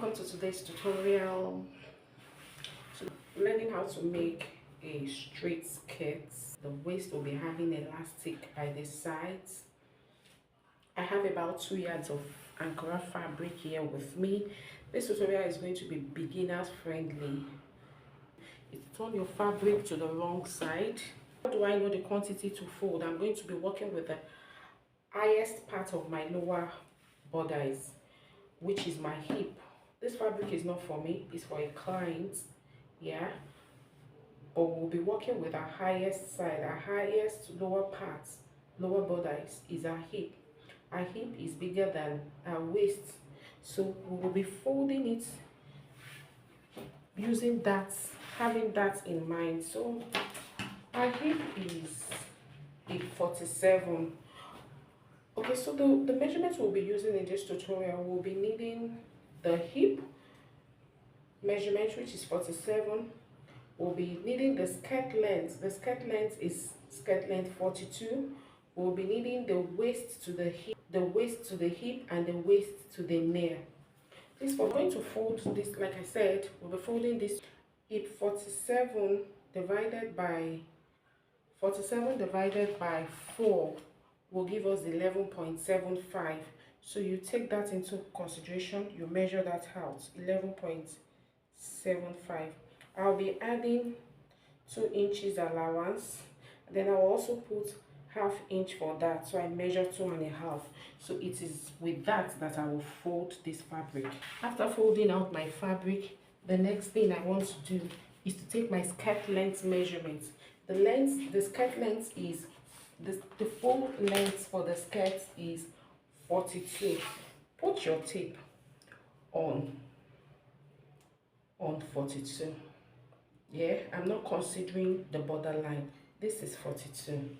Welcome to today's tutorial. So, learning how to make a straight skirt. The waist will be having elastic by the sides. I have about 2 yards of Ankara fabric here with me. This tutorial is going to be beginners friendly. If you turn your fabric to the wrong side, how do I know the quantity to fold? I'm going to be working with the highest part of my lower bodice, which is my hip. This fabric is not for me, it's for a client, yeah, but we'll be working with our highest side. Our highest lower part, lower bodice, is our hip. Our hip is bigger than our waist, so we will be folding it using that, having that in mind. So our hip is a 47. Okay, so the measurements we'll be using in this tutorial, we'll be needing the hip measurement, which is 47. We'll be needing the skirt length. The skirt length is skirt length 42. We'll be needing the waist to the hip, and the waist to the nail. This, we're going to fold this, like I said, we'll be folding this hip 47 divided by 4 will give us 11.75. so you take that into consideration, you measure that out, 11.75. I'll be adding 2 inches allowance, then I'll also put ½ inch for that, so I measure 2.5. so it is with that I will fold this fabric. After folding out my fabric, the next thing I want to do is to take my skirt length measurement. The skirt length is the full length for the skirt is 42. Put your tape on 42. Yeah, I'm not considering the borderline. This is 42.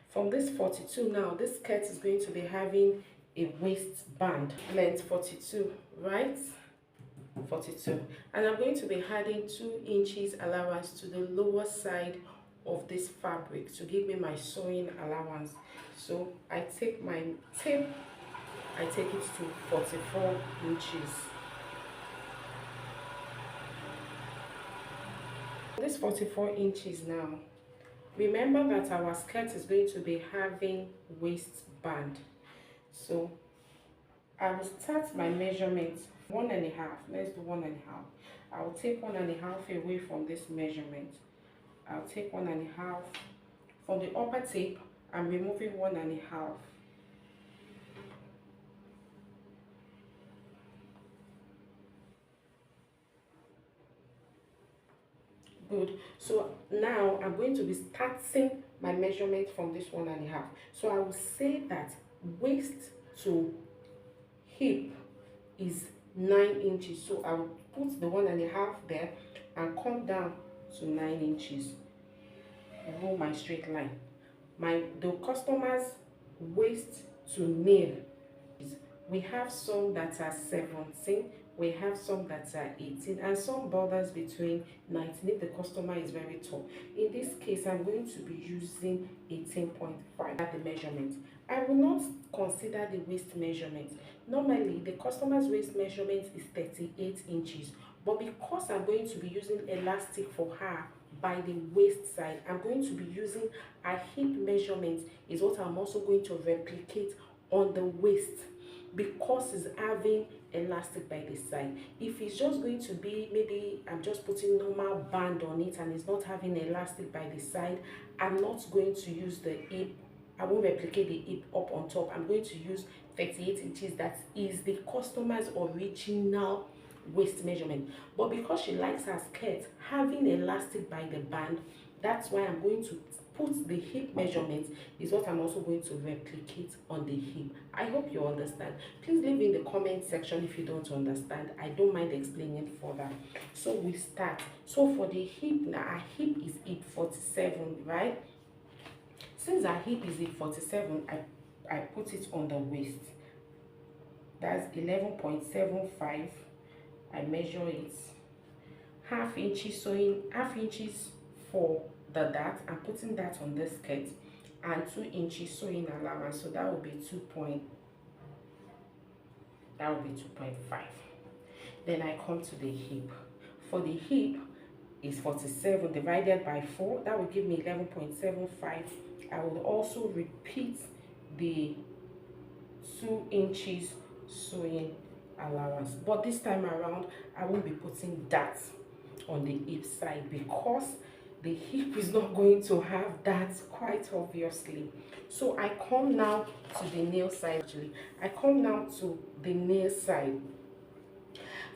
From this 42 now, this skirt is going to be having a waistband length 42, right? 42, and I'm going to be adding 2 inches allowance to the lower side of this fabric to give me my sewing allowance. So I take my tape, I take it to 44 inches. This 44 inches now, remember that our skirt is going to be having waistband, so I will start my measurement 1.5. Let's do 1.5. I'll take 1.5 away from this measurement. I'll take 1.5 from the upper tape. I'm removing 1.5. Good. So now I'm going to be starting my measurement from this 1.5. So I will say that waist to hip is 9 inches. So I will put the 1.5 there and come down to 9 inches. Roll my straight line. The customer's waist to nail, we have some that are 17, we have some that are 18, and some borders between 19 if the customer is very tall. In this case, I'm going to be using 18.5 at the measurement. I will not consider the waist measurement. Normally, the customer's waist measurement is 38 inches, but because I'm going to be using elastic for her by the waist side, I'm going to be using a hip measurement is what I'm also going to replicate on the waist, because it's having elastic by the side. If it's just going to be, maybe I'm just putting normal band on it and it's not having elastic by the side, I'm not going to use the hip. I won't replicate the hip up on top. I'm going to use 38 inches. That is the customer's original waist measurement, but because she likes her skirt having elastic by the band, that's why I'm going to put the hip measurement is what I'm also going to replicate on the hip. I hope you understand. Please leave in the comment section if you don't understand. I don't mind explaining further. So we start. So for the hip, now our hip is 847, right? Since our hip is 847, I put it on the waist. That's 11.75. I measure it, ½ inches sewing, ½ inches for the dart. I'm putting that on the skirt, and 2 inches sewing allowance, so that will be 2 point That will be 2.5. Then I come to the hip. For the hip is 47 divided by 4. That will give me 11.75. I will also repeat the 2 inches sewing allowance, but this time around I won't be putting that on the hip side because the hip is not going to have that quite obviously. So I come now to the nail side. Actually, I come now to the nail side.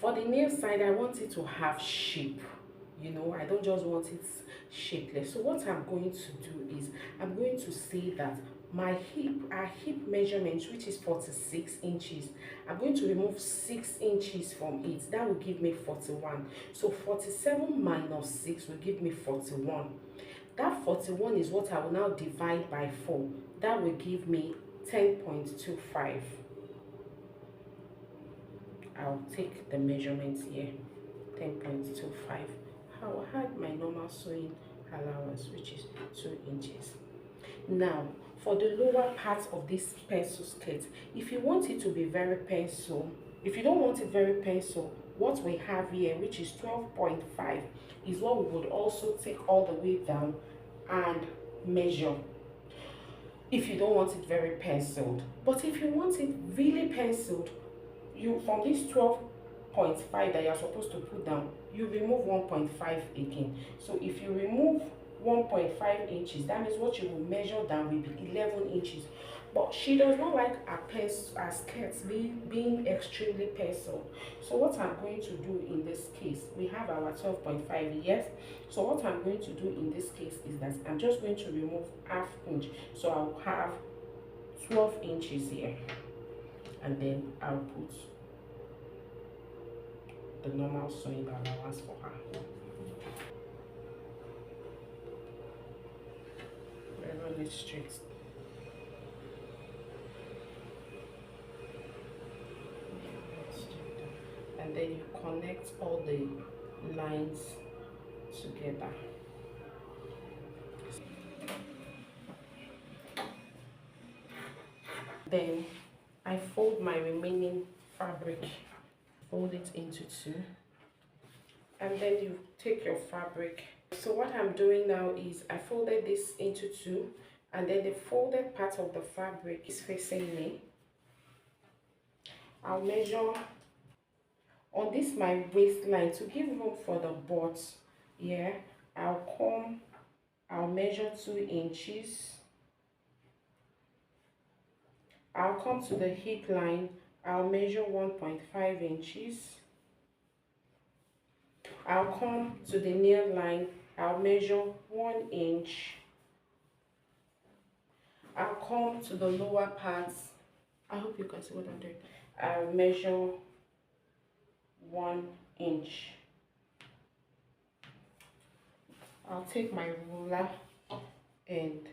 For the nail side, I want it to have shape. You know, I don't just want it shapeless. So what I'm going to do is I'm going to say that my hip, our hip measurement, which is 46 inches, I'm going to remove 6 inches from it. That will give me 41. So 47 minus 6 will give me 41. That 41 is what I will now divide by 4. That will give me 10.25. I'll take the measurements here, 10.25. I will add my normal sewing allowance, which is 2 inches. Now, for the lower part of this pencil skirt, if you want it to be very pencil, if you don't want it very pencil, what we have here, which is 12.5, is what we would also take all the way down and measure. If you don't want it very penciled, but if you want it really penciled, you from this 12.5 that you're supposed to put down, you remove 1.5 again. So if you remove 1.5 inches, that means what you will measure down will be 11 inches. But she does not like her skirts being extremely penciled. So what I'm going to do in this case, we have our 12.5, yes. So what I'm going to do in this case is that I'm just going to remove half inch. So I'll have 12 inches here, and then I'll put the normal sewing allowance for her. Roll it straight. And then you connect all the lines together. Then I fold my remaining fabric, fold it into 2, and then you take your fabric. So what I'm doing now is I folded this into 2, and then the folded part of the fabric is facing me. I'll measure on this my waistline to give room for the butt. Yeah, I'll measure 2 inches. I'll come to the hip line, I'll measure 1.5 inches. I'll come to the nail line, I'll measure 1 inch. I'll come to the lower parts. I hope you can see what I'm doing. I'll measure 1 inch. I'll take my ruler and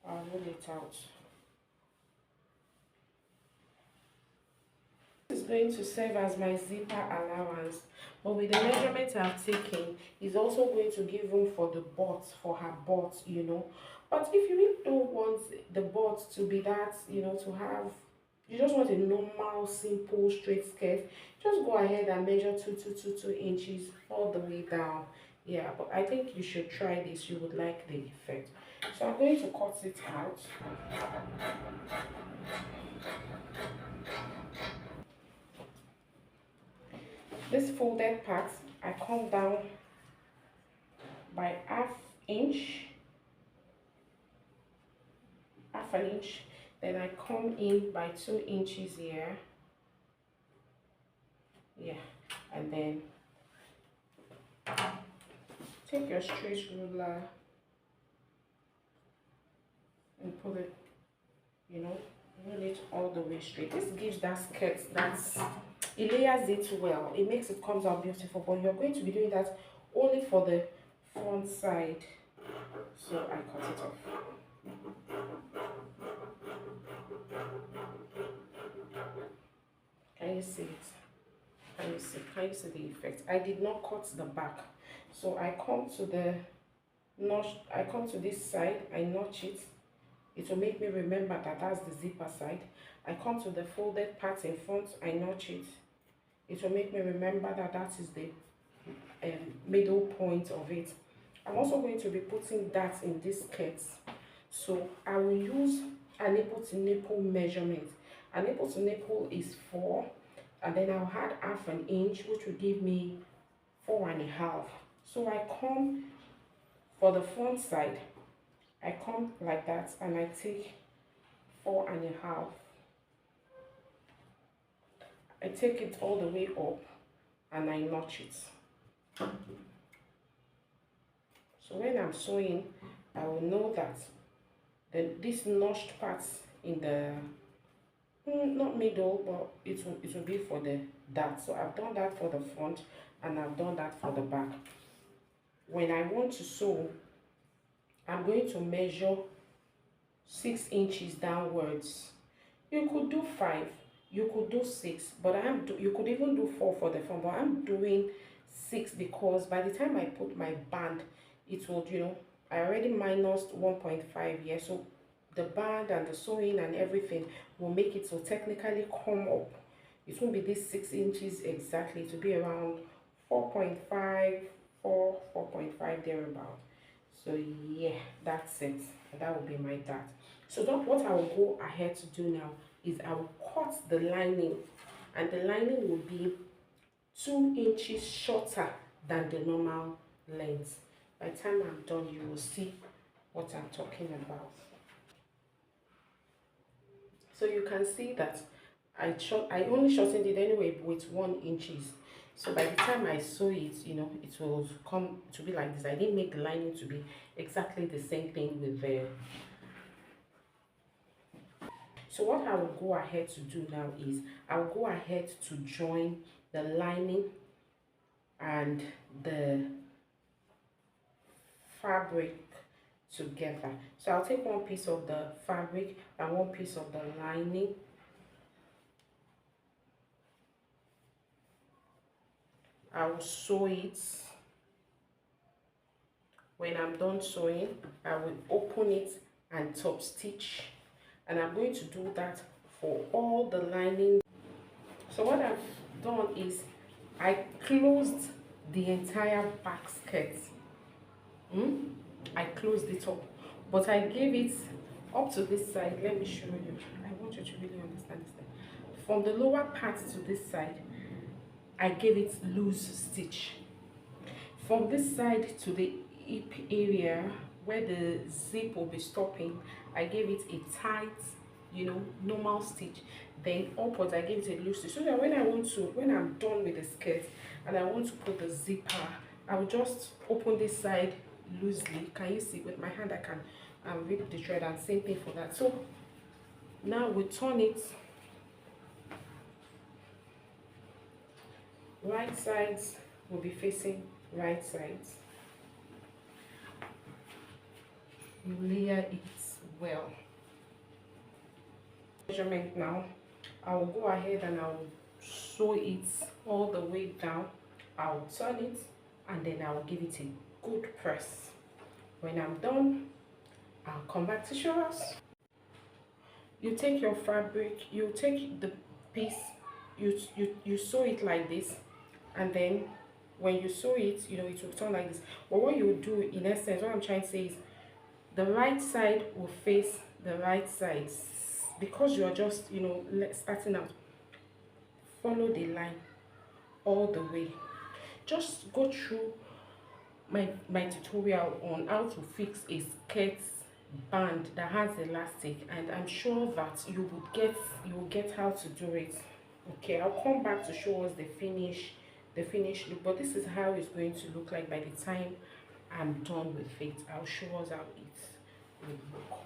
I'll roll it out. This is going to serve as my zipper allowance, but with the measurement I've taken, is also going to give room for the butt, for her butt, you know. But if you really don't want the butt to be that, you know, to have, you just want a normal, simple, straight skirt, just go ahead and measure 2 inches all the way down. Yeah, but I think you should try this. You would like the effect. So I'm going to cut it out. This folded part, I come down by half an inch, then I come in by 2 inches here. Yeah, and then take your straight ruler and pull it, you know, roll it all the way straight. This gives that skirt, it layers it well, it makes it comes out beautiful, but you're going to be doing that only for the front side. So I cut it off. Can you see it? Can you see the effect? I did not cut the back, so I come to the notch. I come to this side, I notch it It will make me remember that that's the zipper side. I come to the folded part in front, I notch it. It will make me remember that that is the middle point of it. I'm also going to be putting that in this skirt. So I will use a nipple to nipple measurement. A nipple to nipple is 4, and then I'll add half an inch, which will give me 4.5. So I come for the front side, I come like that and I take 4.5. I take it all the way up and I notch it. So when I'm sewing, I will know that this notched part in the not middle, but it will be for the that. So I've done that for the front and I've done that for the back. When I want to sew, I'm going to measure 6 inches downwards. You could do 5, you could do 6, but you could even do 4 for the front, but I'm doing 6 because by the time I put my band, it will, you know, I already minused 1.5 here, so the band and the sewing and everything will make it so technically come up. It won't be this 6 inches exactly, to be around 4.5, 4.5 thereabout. So yeah, that's it. That will be my dart. So what I will go ahead to do now is I will cut the lining, and the lining will be 2 inches shorter than the normal length. By the time I'm done, you will see what I'm talking about. So you can see that I only shortened it anyway with 1 inches. So by the time I sew it, you know, it will come to be like this. I didn't make the lining to be exactly the same thing with the. So what I will go ahead to do now is I will go ahead to join the lining and the fabric together. So I'll take one piece of the fabric and one piece of the lining. I will sew it. When I'm done sewing, I will open it and top stitch, and I'm going to do that for all the lining. So what I've done is I closed the entire back skirt. I closed it up, but I gave it up to this side. Let me show you. I want you to really understand this thing. From the lower part to this side, I gave it loose stitch. From this side to the hip area where the zip will be stopping, I gave it a tight, you know, normal stitch. Then upwards, I gave it a loose stitch, so that when I'm done with the skirt and I want to put the zipper, I will just open this side loosely. Can you see? With my hand I can rip the thread, and same thing for that. So now we turn it. Right sides will be facing right sides. You layer it well. Measurement now. I will go ahead and I will sew it all the way down. I will turn it and then I will give it a good press. When I'm done, I'll come back to show us. You take your fabric, you take the piece, you sew it like this, and then when you sew it, you know, it will turn like this. But what you do, in essence, what I'm trying to say is the right side will face the right side, because you are just, you know, starting out. Follow the line all the way. Just go through my tutorial on how to fix a skirt band that has elastic, and I'm sure that you will get how to do it. Okay, I'll come back to show us the finish look, but this is how it's going to look like by the time I'm done with it. I'll show us how it will look.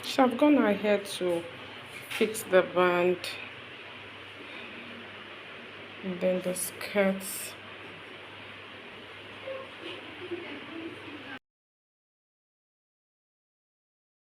So I've gone ahead to fix the band and then the skirts.